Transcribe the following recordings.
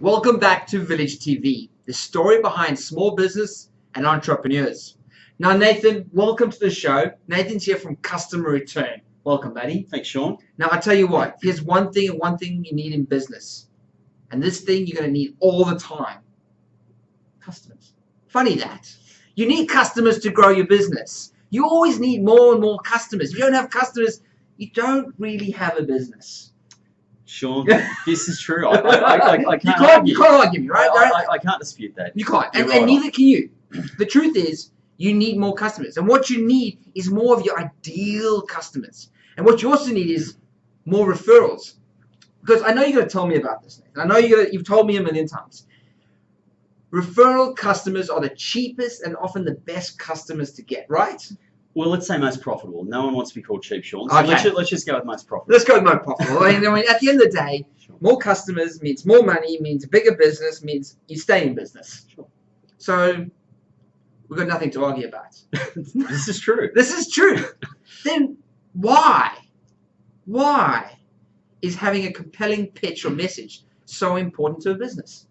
Welcome back to Village TV, the story behind small business and entrepreneurs. Now, Nathan, welcome to the show. Nathan's here from Customer Return. Welcome, buddy. Thanks, Sean. Now, I tell you what, here's one thing you need in business. And this thing you're going to need all the time. Customers. Funny that. You need customers to grow your business. You always need more and more customers. If you don't have customers, you don't really have a business. Sean, this is true. I can't you can't argue me, right? I can't dispute that. You can't, and right neither can you. The truth is, you need more customers, and what you need is more of your ideal customers. And what you also need is more referrals. Because I know you're going to tell me about this, Nathan. I know you've told me a million times. Referral customers are the cheapest and often the best customers to get, right? Well, let's say most profitable. No one wants to be called cheap, Sean. So Okay. let's just go with most profitable. Let's go with most profitable. I mean, at the end of the day, Sure. more customers means more money, means a bigger business, means you stay in business. Sure. So we've got nothing to argue about. This is true. This is true. Then why is having a compelling pitch or message so important to a business?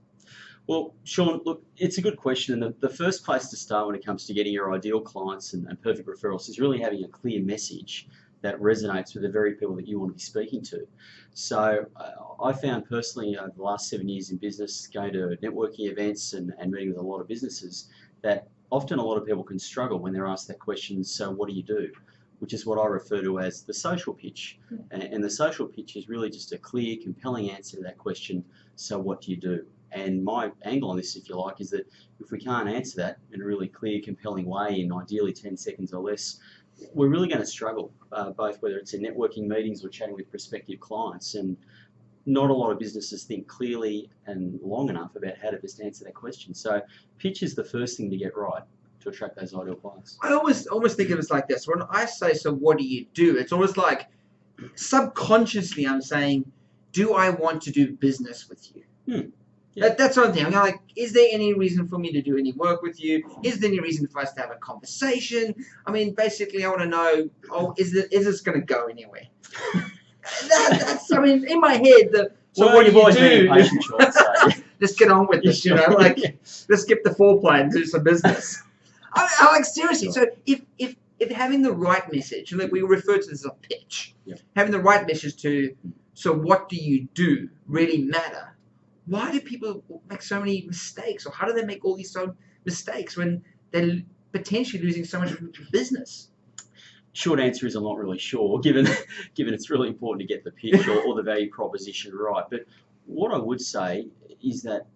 Well, Sean, look, it's a good question. And the first place to start when it comes to getting your ideal clients and perfect referrals is really having a clear message that resonates with the very people that you want to be speaking to. So I found personally over the last 7 years in business, going to networking events and meeting with a lot of businesses, that often a lot of people can struggle when they're asked that question, so what do you do? Which is what I refer to as the social pitch. And the social pitch is really just a clear, compelling answer to that question, so what do you do? And my angle on this, if you like, is that if we can't answer that in a really clear, compelling way in ideally 10 seconds or less, we're really going to struggle, both whether it's in networking meetings or chatting with prospective clients. And not a lot of businesses think clearly and long enough about how to best answer that question. So pitch is the first thing to get right to attract those ideal clients. I almost think of it like this. When I say, so what do you do? It's almost like subconsciously I'm saying, do I want to do business with you? Yeah. That's one thing. I'm like, is there any reason for me to do any work with you? Is there any reason for us to have a conversation? I mean, basically, I want to know, is this going to go anywhere? That's, I mean, in my head, so well, what you've do you always been do? impatient, Sean, so Let's get on with this, you know, like, let's skip the foreplay and do some business. I like, seriously, so if having the right message, like we refer to this as a pitch, having the right message to, so what do you do, really matter? Why do people make so many mistakes, or how do they make all these mistakes when they're potentially losing so much business? Short answer is I'm not really sure, given it's really important to get the pitch or the value proposition right. But what I would say is that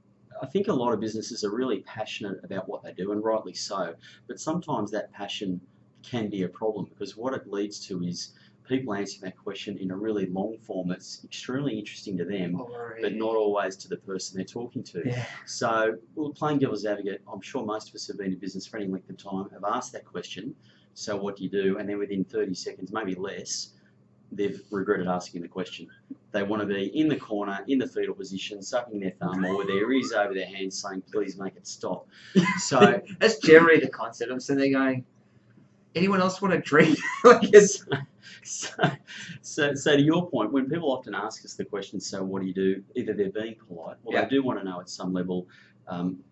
I think a lot of businesses are really passionate about what they do, and rightly so. But sometimes that passion can be a problem, because what it leads to is people answering that question in a really long form that's extremely interesting to them, but not always to the person they're talking to. Yeah. So, playing devil's advocate, I'm sure most of us have been in business for any length of time, have asked that question, so what do you do? And then within 30 seconds, maybe less, they've regretted asking the question. They want to be in the corner, in the fetal position, sucking their thumb, or with their ears over their hands saying, please make it stop. So that's generally the concept. I'm sitting there going, anyone else want a drink? So to your point, when people often ask us the question, so what do you do? Either they're being polite, or they do want to know at some level,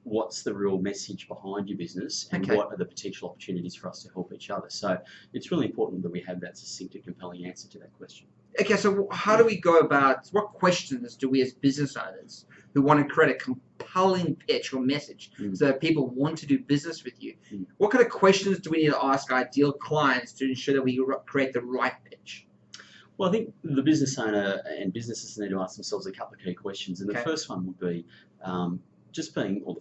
what's the real message behind your business, and what are the potential opportunities for us to help each other. So it's really important that we have that succinct and compelling answer to that question. Okay, so how do we go about, what questions do we as business owners who want to create a compelling pitch or message so that people want to do business with you, what kind of questions do we need to ask ideal clients to ensure that we create the right pitch? Well, I think the business owner and businesses need to ask themselves a couple of key questions. And the first one would be, the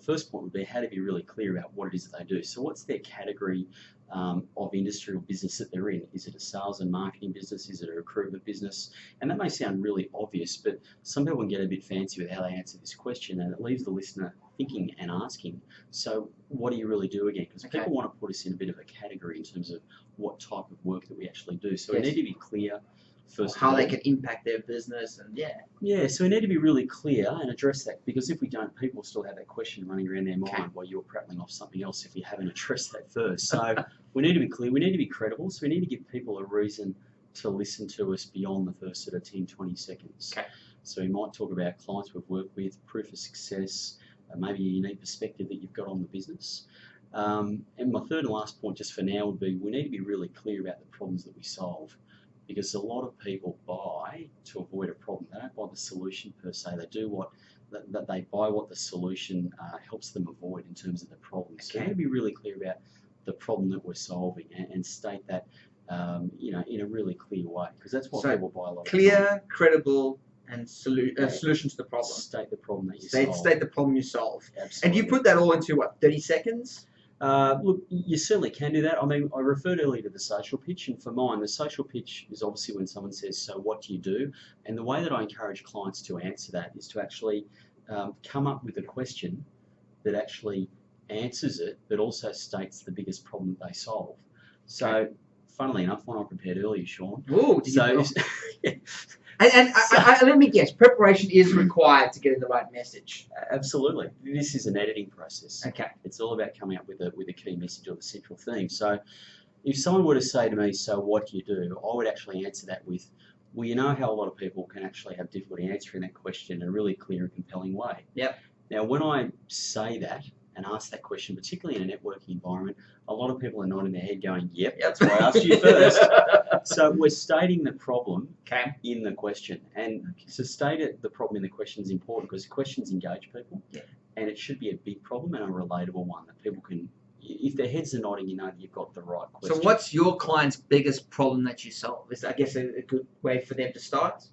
first point would be how to be really clear about what it is that they do. So what's their category of industry or business that they're in? Is it a sales and marketing business? Is it a recruitment business? And that may sound really obvious, but some people can get a bit fancy with how they answer this question, and it leaves the listener thinking and asking, so what do you really do again? Because people want to put us in a bit of a category in terms of what type of work that we actually do. So we need to be clear. First how they can impact their business, and so we need to be really clear and address that, because if we don't, people still have that question running around their mind while you're prattling off something else if you haven't addressed that first. So we need to be clear, we need to be credible, so we need to give people a reason to listen to us beyond the first sort of 10, 20 seconds. So we might talk about clients we've worked with, proof of success, maybe a unique perspective that you've got on the business. And my third and last point just for now would be we need to be really clear about the problems that we solve, because a lot of people buy to avoid a problem. They don't buy the solution per se. They do that they buy what the solution helps them avoid in terms of the problem. So we need to be really clear about the problem that we're solving and state that in a really clear way, because that's what people buy a lot. Clear, credible, and solution to the problem. State the problem that you solve. State the problem you solve. Absolutely. And you put that all into what, 30 seconds? Look, you certainly can do that. I mean, I referred earlier to the social pitch, and for mine, the social pitch is obviously when someone says, so what do you do? And the way that I encourage clients to answer that is to actually come up with a question that actually answers it, but also states the biggest problem that they solve. So, funnily enough, one I prepared earlier, Sean. Ooh, yeah. And let me guess, preparation is required to get in the right message. Absolutely. This is an editing process. Okay. It's all about coming up with a key message or the central theme. So if someone were to say to me, so what do you do? I would actually answer that with, well, you know how a lot of people can actually have difficulty answering that question in a really clear and compelling way. Yep. Now, when I say that and ask that question, particularly in a networking environment, a lot of people are nodding their head going, yep, that's why I asked you first. So we're stating the problem in the question. And to state the problem in the question is important because questions engage people. Yeah. And it should be a big problem and a relatable one that people can, if their heads are nodding, you know that you've got the right question. So what's your client's biggest problem that you solve? Is, I guess, a good way for them to start?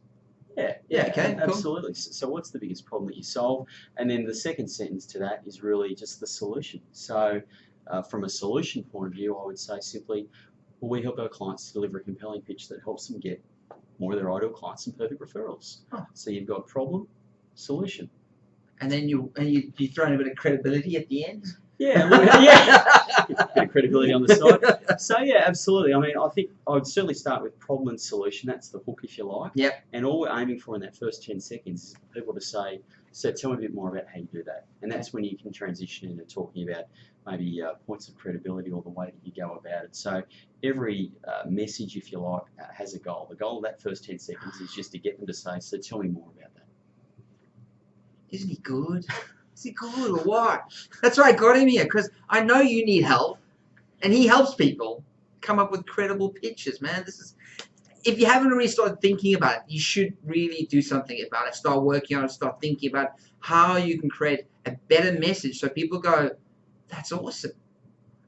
Yeah, okay, absolutely. Cool. So what's the biggest problem that you solve? And then the second sentence to that is really just the solution. So from a solution point of view, I would say simply, well, we help our clients to deliver a compelling pitch that helps them get more of their ideal clients and perfect referrals. Oh. So you've got problem, solution. And then you throw in a bit of credibility at the end? Yeah, yeah. Bit of credibility on the side. So yeah, absolutely. I mean, I think I would certainly start with problem and solution. That's the hook, if you like. Yep. And all we're aiming for in that first 10 seconds is for people to say, so tell me a bit more about how you do that. And that's when you can transition into talking about maybe points of credibility or the way that you go about it. So every message, if you like, has a goal. The goal of that first 10 seconds is just to get them to say, so tell me more about that. Isn't he good? Is he good or what? That's why I got him here, because I know you need help, and he helps people come up with credible pitches, man. This is, if you haven't already started thinking about it, you should really do something about it. Start working on it, start thinking about how you can create a better message so people go, that's awesome.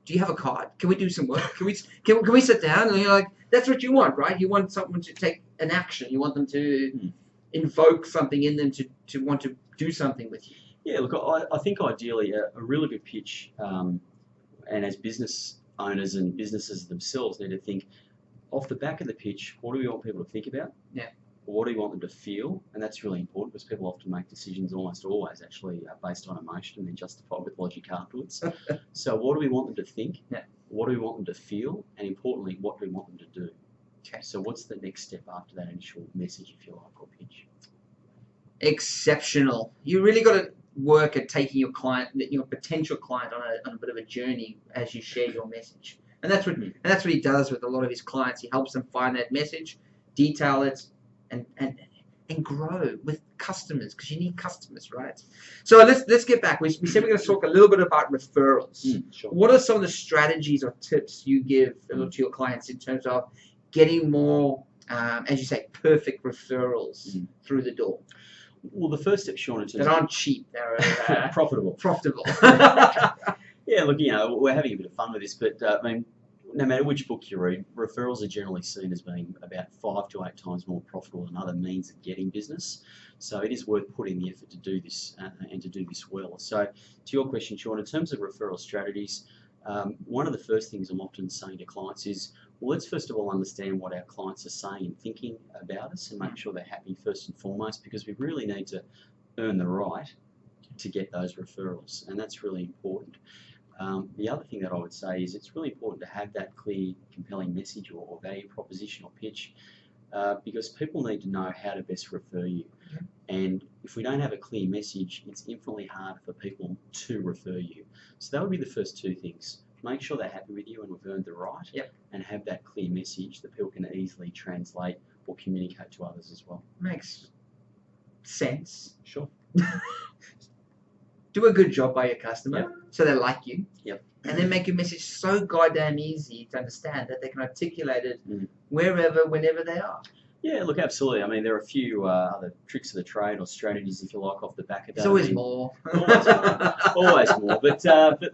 Do you have a card? Can we do some work? Can we sit down? And you're like, that's what you want, right? You want someone to take an action. You want them to invoke something in them to want to do something with you. Yeah, look, I think ideally a really good pitch, and as business owners and businesses themselves need to think, off the back of the pitch, what do we want people to think about? Yeah. What do we want them to feel? And that's really important because people often make decisions almost always actually based on emotion and then justified with logic afterwards. So what do we want them to think? Yeah. What do we want them to feel? And importantly, what do we want them to do? Okay. So what's the next step after that initial message, if you like, or pitch? Exceptional. You really got to work at taking your client, your potential client, on a bit of a journey as you share your message. And that's what he does with a lot of his clients. He helps them find that message, detail it, and grow with customers, because you need customers, right? So let's get back. We said we're going to talk a little bit about referrals. Sure. What are some of the strategies or tips you give to your clients in terms of getting more, as you say, perfect referrals through the door? Well, the first step, Sean, in terms that aren't cheap, they're profitable. Profitable. Yeah, look, we're having a bit of fun with this, but I mean, no matter which book you read, referrals are generally seen as being about 5 to 8 times more profitable than other means of getting business. So it is worth putting the effort to do this and to do this well. So to your question, Sean, in terms of referral strategies, one of the first things I'm often saying to clients is, well, let's first of all understand what our clients are saying and thinking about us and make sure they're happy first and foremost, because we really need to earn the right to get those referrals, and that's really important. The other thing that I would say is it's really important to have that clear, compelling message or value proposition or pitch, because people need to know how to best refer you. And if we don't have a clear message, it's infinitely harder for people to refer you. So that would be the first two things. Make sure they're happy with you and we've earned the right, and have that clear message that people can easily translate or communicate to others as well. sense. Sure. Do a good job by your customer so they like you. Yep. And then make your message so goddamn easy to understand that they can articulate it Mm. wherever, whenever they are. Yeah, look, absolutely. I mean, there are a few other tricks of the trade or strategies, if you like, off the back of that. There's always I mean, more. Always more. But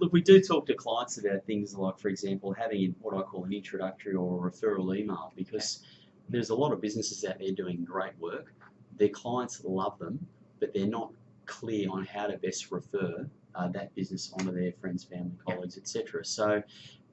look, we do talk to clients about things like, for example, having what I call an introductory or a referral email, because there's a lot of businesses out there doing great work. Their clients love them, but they're not clear on how to best refer that business onto their friends, family, colleagues, etc. So,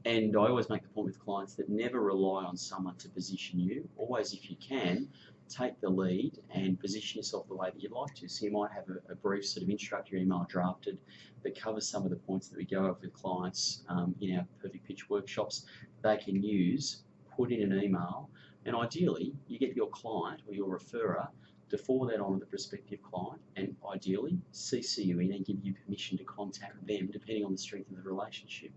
and I always make the point with clients that never rely on someone to position you. Always, if you can, take the lead and position yourself the way that you'd like to. So you might have a brief sort of introductory email drafted that covers some of the points that we go over with clients in our Perfect Pitch workshops. They can use, put in an email, and ideally you get your client or your referrer to forward that on to the prospective client, and ideally CC you in and give you permission to contact them depending on the strength of the relationship.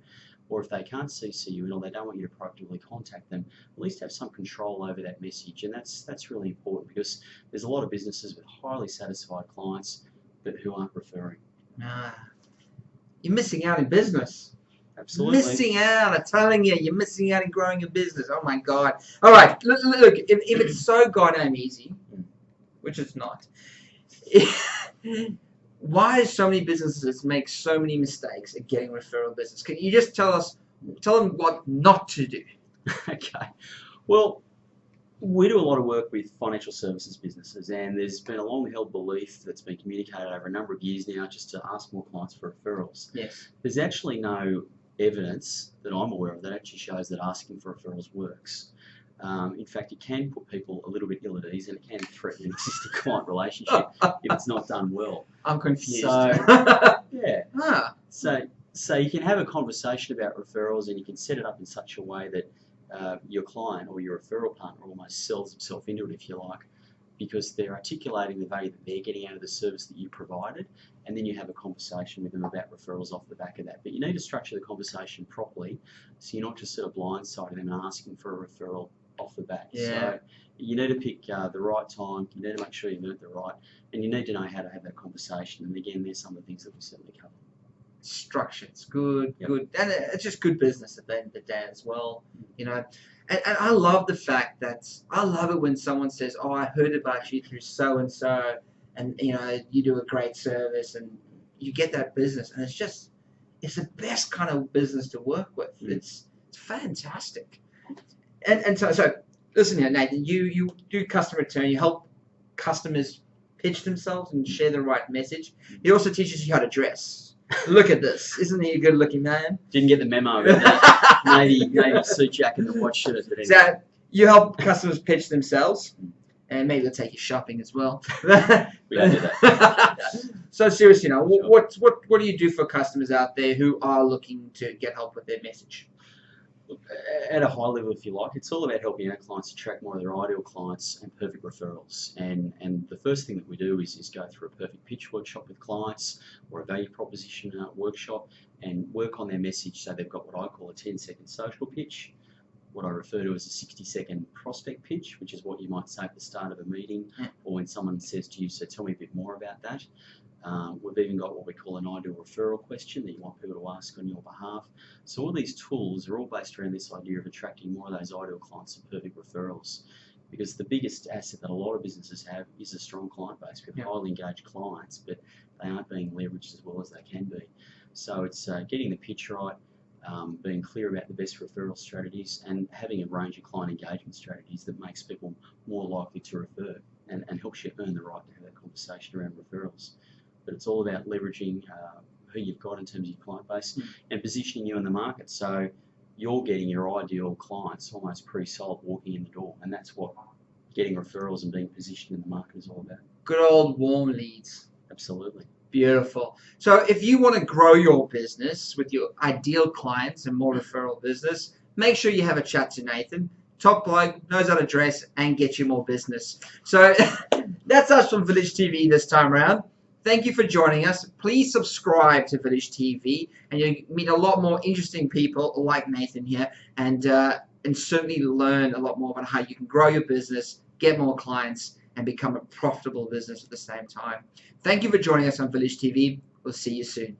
Or if they can't CC you in or they don't want you to proactively contact them, at least have some control over that message. And that's really important, because there's a lot of businesses with highly satisfied clients but who aren't referring. Nah. You're missing out in business. Absolutely. Missing out. I'm telling you, you're missing out in growing your business. Oh my God. All right, look, if it's so goddamn easy, which it's not, why do so many businesses make so many mistakes at getting referral business? Can you just tell them what not to do? Okay. Well, we do a lot of work with financial services businesses, and there's been a long-held belief that's been communicated over a number of years now just to ask more clients for referrals. Yes. There's actually no evidence that I'm aware of that actually shows that asking for referrals works. In fact, it can put people a little bit ill at ease, and it can threaten an existing client relationship if it's not done well. I'm confused. So, yeah. Ah. So you can have a conversation about referrals, and you can set it up in such a way that your client or your referral partner almost sells himself into it, if you like, because they're articulating the value that they're getting out of the service that you provided, and then you have a conversation with them about referrals off the back of that. But you need to structure the conversation properly, so you're not just sort of blindsiding them and asking for a referral off the bat. Yeah. So you need to pick the right time, you need to make sure you've earned the right, and you need to know how to have that conversation. And again, there's some of the things that we certainly cover. Structure, it's good, Yep. good, and it's just good business at the end of the day as well, you know. And I love the fact that I love it when someone says, "Oh, I heard about you through so and so, and you know you do a great service," and you get that business, and it's the best kind of business to work with. It's fantastic. And so listen here, Nathan. You do customer return. You help customers pitch themselves and share the right message. He also teaches you how to dress. Look at this. Isn't he a good-looking man? Didn't get the memo about the navy suit jacket and the white shirt. But anyway. So you help customers pitch themselves, and maybe they'll take you shopping as well. We don't do that. So seriously, Sure. what do you do for customers out there who are looking to get help with their message? Look, at a high level, if you like, it's all about helping our clients attract more of their ideal clients and perfect referrals. And the first thing that we do is go through a perfect pitch workshop with clients, or a value proposition workshop, and work on their message so they've got what I call a 10-second social pitch, what I refer to as a 60-second prospect pitch, which is what you might say at the start of a meeting, or when someone says to you, "So tell me a bit more about that." We've even got what we call an ideal referral question that you want people to ask on your behalf. So all these tools are all based around this idea of attracting more of those ideal clients and perfect referrals. Because the biggest asset that a lot of businesses have is a strong client base with highly engaged clients, but they aren't being leveraged as well as they can be. So it's getting the pitch right, being clear about the best referral strategies, and having a range of client engagement strategies that makes people more likely to refer and helps you earn the right to have that conversation around referrals. But it's all about leveraging who you've got in terms of your client base and positioning you in the market. So you're getting your ideal clients almost pre-sold walking in the door, and that's what getting referrals and being positioned in the market is all about. Good old warm leads. Absolutely. Beautiful. So if you want to grow your business with your ideal clients and more referral business, make sure you have a chat to Nathan. Top bloke, knows how to dress and get you more business. So that's us from Village TV this time around. Thank you for joining us. Please subscribe to Village TV, and you'll meet a lot more interesting people like Nathan here, and certainly learn a lot more about how you can grow your business, get more clients, and become a profitable business at the same time. Thank you for joining us on Village TV. We'll see you soon.